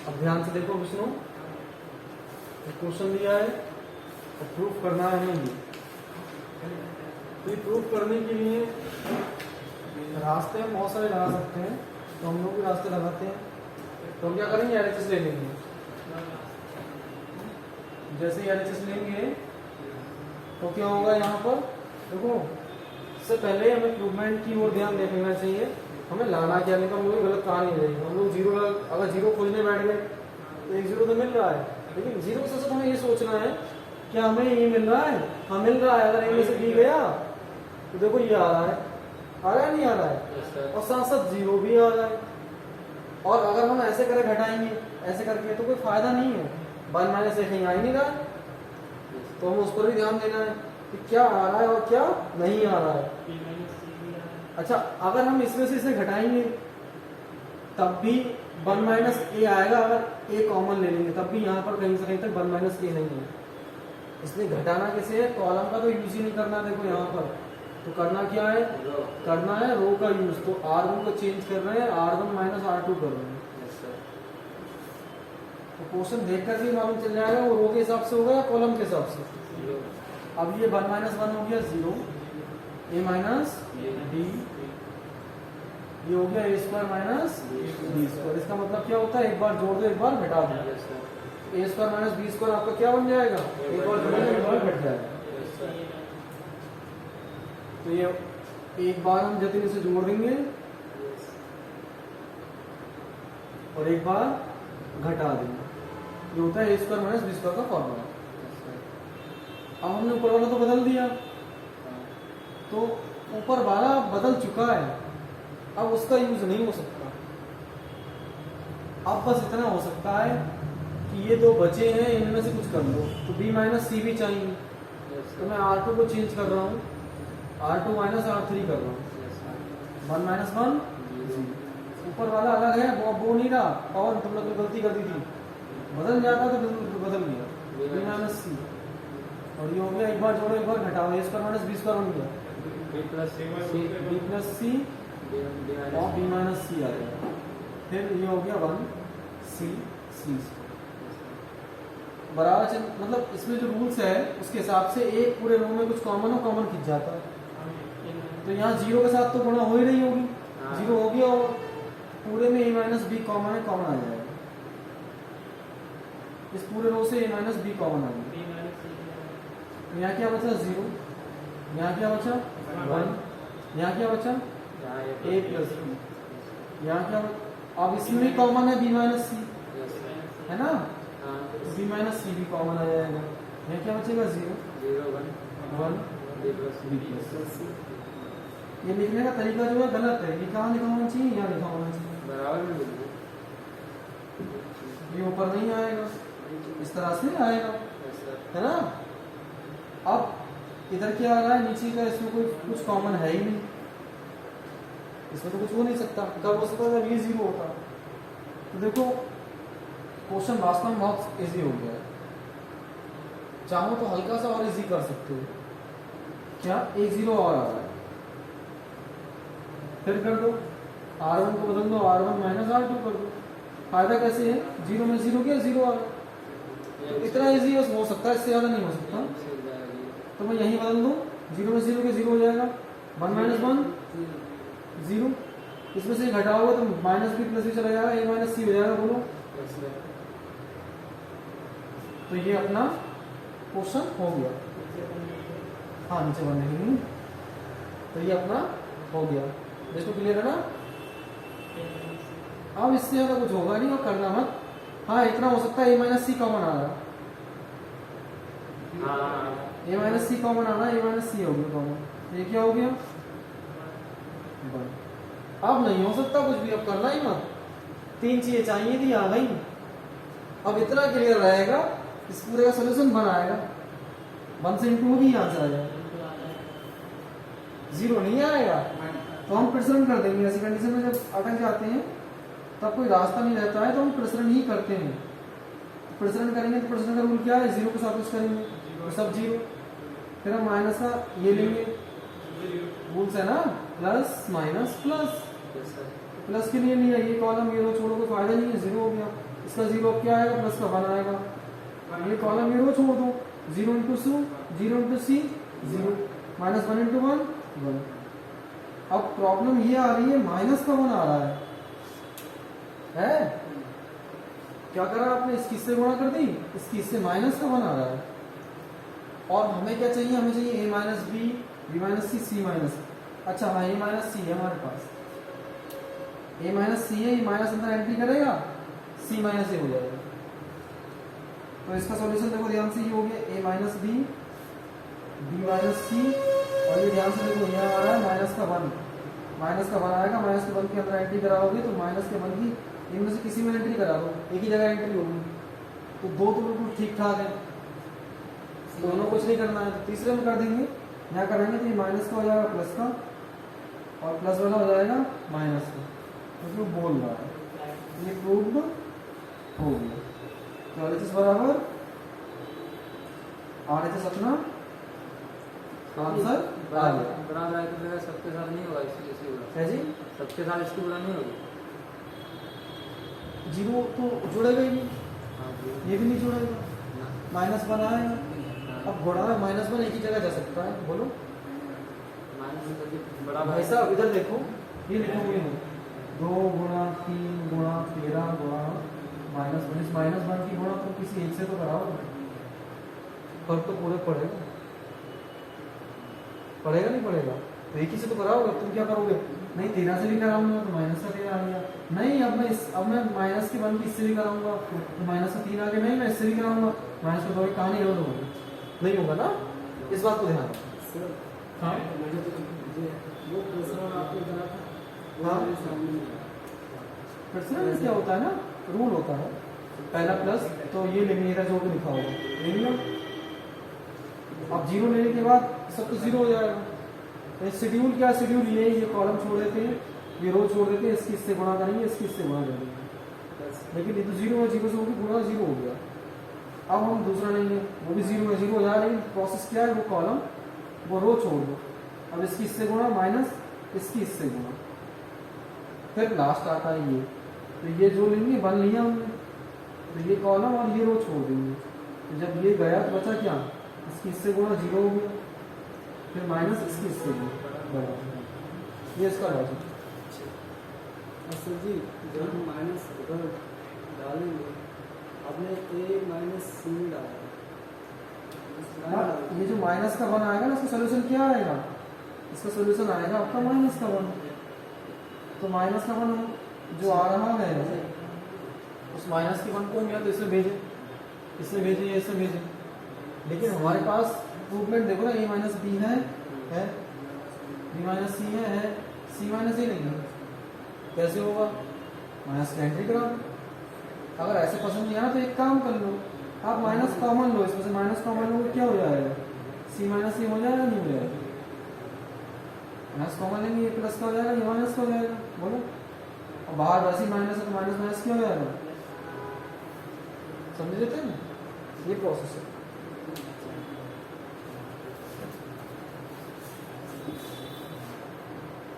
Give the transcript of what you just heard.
अब ध्यान से देखो विष्णु, क्वेश्चन दिया है और प्रूफ करना है हमें ये। तो ये प्रूफ करने के लिए रास्ते हम बहुत सारे लगा सकते हैं, तो हम लोग भी रास्ते लगाते हैं। तो हम क्या करेंगे, एलएचएस ले लेंगे। जैसे ही एलएचएस लेंगे तो क्या होगा यहाँ पर देखो, इससे पहले हमें इम्प्रूवमेंट की ओर ध्यान देना चाहिए। हमें लाना क्या, नहीं तो हम लोग गलत कहानी रहेगी। हम लोग जीरो, अगर जीरो खोजने बैठ गए तो एक जीरो तो मिल रहा है, लेकिन जीरो से हमें ये सोचना है क्या हमें ये मिल रहा है, हाँ मिल रहा है। अगर ए से बी गया तो देखो ये आ रहा है, नहीं आ रहा है, और साथ साथ जीरो भी आ रहा है। और अगर हम ऐसे करे घटाएंगे, ऐसे करके तो कोई फायदा नहीं है, 1 माइनस ए कहीं आ ही नहीं रहा है। तो हमें उस पर भी ध्यान देना है कि क्या आ रहा है और क्या नहीं आ रहा है। अच्छा, अगर हम इसमें से इसे घटाएंगे तब भी 1 माइनस ए आएगा। अगर ए कॉमन ले लेंगे तब भी यहाँ पर कहीं से कहीं तक 1 माइनस ए नहीं है। इसलिए घटाना कैसे है, कॉलम का तो यूज ही नहीं करना। देखो यहाँ पर तो करना क्या है, करना है रो का यूज। तो R1 को चेंज कर रहे हैं, R1 माइनस R2 कर रहे हैं। तो क्वेश्चन देख कर भी मालूम चल जाएगा वो रो के हिसाब से होगा या कॉलम के हिसाब से। अब ये 1 माइनस 1 हो गया 0, ए माइनस बी, ये हो गया ए स्क्वायर माइनस बी स्क्वायर। इसका मतलब क्या होता है, एक बार जोड़ दो एक बार घटा दो। ए स्क्वायर माइनस बी स्क्वायर आपका क्या बन जाएगा, एक बार जोड़ेंगे एक बार घट जाएगा। तो ये एक बार हम जतिन से जोड़ देंगे और एक बार घटा देंगे। ये होता है ए स्क्वायर माइनस बी स्क्वायर का फॉर्मूला। अब हमने ऊपर वाला तो बदल दिया, तो ऊपर वाला बदल चुका है, अब उसका यूज नहीं हो सकता। अब बस इतना हो सकता है कि ये दो बचे हैं, इनमें से कुछ कर लो। तो b माइनस सी भी चाहिए, तो मैं R2 को चेंज कर रहा हूँ, R2 माइनस R3 कर रहा हूँ। 1 माइनस 1, ऊपर वाला अलग है, वो नहीं रहा। और तुम लोग गलती कर दी थी, बदल जाता तो बदल गया b माइनस सी। और ये हो गया एक बार जोड़ो एक बार घटाओ, ए स्क्वायर माइनस बी स्क्वायर बन गया b प्लस सी और b माइनस सी आ गया। फिर ये हो गया 1 सी सी बराबर। मतलब इसमें जो रूल्स है उसके हिसाब से एक पूरे रो में कुछ कॉमन हो, कॉमन खिंच जाता है। तो यहाँ जीरो के साथ तो गुणा हो ही रही होगी, जीरो हो गया होगा, पूरे में ए माइनस बी कॉमन है, कॉमन आ जाएगा। इस पूरे रो से ए माइनस बी कॉमन आ गया। यहाँ क्या बचा 0, यहाँ क्या बचा 1, यहाँ क्या बचा ए प्लस बी, यहाँ क्या। अब इसमें भी कॉमन है b माइनस सी, है ना, तो b माइनस सी भी कॉमन आ जाएगा। यहाँ क्या बचेगा 0 1 b प्लस सी। ये लिखने का तरीका जो है गलत है, ये कहाँ लिखा होना चाहिए, यहाँ लिखा होना चाहिए बराबर में। ये ऊपर नहीं आएगा, इस तरह से आएगा, है ना। अब इधर क्या आ रहा है नीचे का, इसमें कोई कुछ कॉमन है ही नहीं, इसमें तो कुछ हो नहीं सकता। कब हो सकता है जब ये 0 होता। तो देखो क्वेश्चन वास्तव में बहुत इजी हो गया है। चाहो तो हल्का सा और इजी कर सकते हो। क्या एक 0 और आ रहा है, फिर कर दो, R1 को बदल दो, R1 माइनस R2 कर दो। फायदा कैसे है, 0 में 0 गया 0 आ गया। तो इतना इजी हो सकता है, इससे ज्यादा नहीं हो सकता। तो मैं यही बदल दूं, 0 में 0 के 0 हो जाएगा, 1 माइनस 1 0, इसमें से घटाओगे तो माइनस बी प्लस बी चला जाएगा, ए माइनस सी हो जाएगा। बोलो, तो ये अपना क्वेश्चन हो गया। हाँ नीचे बनने के लिए, तो ये अपना हो गया। देखो क्लियर है ना। अब इससे ज्यादा कुछ होगा नहीं और करना मत। हाँ इतना हो सकता है ए माइनस सी कॉमन आ रहा, ए माइनस सी कॉमन आना, ए माइनस सी हो गया कॉमन, ये क्या हो गया 1। अब नहीं हो सकता कुछ भी, अब करना ही मत। 3 चीजें चाहिए थी, आ गई। अब इतना क्लियर रहेगा, इस पूरे का सोल्यूशन बन आएगा। 1 से इंटू ही आंसर आ जाएगा, 0 नहीं आएगा तो हम प्रसरण कर देंगे। ऐसी कंडीशन में जब अटक जाते हैं तब कोई रास्ता नहीं रहता है तो हम प्रसरण ही करते हैं। प्रसरण करेंगे तो प्रसरण का रूल क्या है, 0 को साथ करेंगे तो सब 0, फिर हम माइनस का ये लेंगे, रूल्स है ना, प्लस माइनस प्लस। प्लस के लिए लिया, ये कॉलम ये रो छोड़ो, कोई फायदा नहीं है, 0 हो गया। इसका 0 क्या आएगा, प्लस का 1 आएगा। ये कॉलम ये रो छोड़ दो, 0 इंटू सी 0 इंटू सी 0, माइनस 1 इंटू 1 1। अब प्रॉब्लम ये आ रही है माइनस का 1 आ रहा है क्या करा आपने, इसकी इससे गुणा कर दी, इसकी इससे माइनस का 1 आ रहा है। और हमें क्या चाहिए, हमें चाहिए a minus B, B minus C, C minus. अच्छा हाँ a माइनस सी है हमारे पास, a माइनस सी है, ये माइनस अंदर एंट्री करेगा, c माइनस ए हो जाएगा। तो इसका सॉल्यूशन देखो ध्यान से, ये हो गया a minus B, B minus C, और ये ध्यान से देखो यहाँ आ रहा है माइनस का 1, माइनस का 1 आएगा, माइनस के 1 के अंदर एंट्री कराओगे तो माइनस के 1 की इनमें से किसी में एंट्री करा दो, एक ही जगह एंट्री होगी, तो दो तो बिल्कुल ठीक ठाक है, दोनों कुछ नहीं करना है। तो तीसरे में कर देंगे, यहाँ करेंगे तो ये माइनस का हो जाएगा प्लस का, और प्लस वाला हो जाएगा माइनस का, तो बोल रहा है ये प्रूव्ड हो गया। तो RHS बराबर RHS अपना आंसर आ गया। बराबर है तो सबके साथ नहीं होगा, इसलिए है जी, सबके साथ इसकी गुणा नहीं होगी। 0 तो जुड़ेगा ही नहीं, ये भी नहीं जुड़ेगा, माइनस 1 आएगा। अब गुणा में माइनस 1 एक ही जगह जा सकता है, बोलो भाई साहब इधर देखो, ये लिखोगे 2 गुणा 3 गुणा 13 गुणा माइनस 1, इस माइनस 1 की गुणा तुम किसी एक से तो कराओ, फर्क तो पूरे पड़ेगा, पड़ेगा नहीं पड़ेगा, तो एक ही से तो कराओगे। तुम क्या करोगे, नहीं 13 से भी कराऊंगा तो माइनस का 13 आ गया, नहीं अब मैं माइनस के 1 की इससे भी कराऊंगा तो माइनस का 3 आ गया, नहीं मैं इससे भी कराऊंगा माइनस का 2, कहानी रद्द होगी, नहीं होगा ना, इस बात को ध्यान रखो। हाँ वो दूसरा आपने करा था, हाँ पर्सनल क्या होता है ना, रूल होता है, पहला प्लस तो ये लेंगे, ये जो भी लिखा होगा ले लिया, अब 0 लेने के बाद सब तो 0 हो जाएगा। तो शेड्यूल क्या, शेड्यूल ये कॉलम छोड़ देते हैं, ये रो छोड़ देते हैं, इसकी इससे गुणा करेंगे, इसकी इससे गुणा करेंगे, लेकिन ये तो 0 है, 0 से होगी गुणा 0 हो गया। अब हम दूसरा लेंगे, वो भी 0 है, 0 हो जा रही है, प्रोसेस क्या है, वो कॉलम वो रो छोड़ दो, अब इसकी इससे गुणा माइनस इसकी इससे गुणा, फिर लास्ट आता है ये, तो ये जो लेंगे 1 लिया हमने, तो ये कॉलम और ये रो छोड़ देंगे, तो जब ये गया तो बचा क्या, इसकी इससे गुणा 0 हो गया, फिर माइनस इसकी इससे गुणा, ये इसका लॉजिक। सर जी जब हम माइनस उधर डालेंगे, आपने a माइनस सी डाला, ये जो माइनस का 1 आएगा ना, इसका सोल्यूशन क्या आएगा, इसका सोल्यूशन आएगा आपका माइनस का 1, तो माइनस का 1 जो आ रहा है उस माइनस के 1 को हम या तो इसमें भेजें, इसमें भेजें या इसमें भेजें, लेकिन हमारे पास प्रूवमेंट देखो ना, a माइनस बी है, b माइनस सी है, c माइनस ए नहीं है, कैसे होगा, माइनस का एंट्री करा दो। अगर ऐसे पसंद नहीं आया तो एक काम कर लो, आप माइनस कॉमन लो, इसमें से माइनस कॉमन लो, क्या हो जाएगा, c माइनस ए हो जाएगा, नहीं हो जाएगा, माइनस कॉमन लेंगे, ये प्लस का हो जाएगा, ये माइनस का हो जाएगा, बोलो, और बाहर वैसे माइनस है तो माइनस माइनस क्या हो जाएगा, समझ लेते हैं ना, ये प्रोसेस है।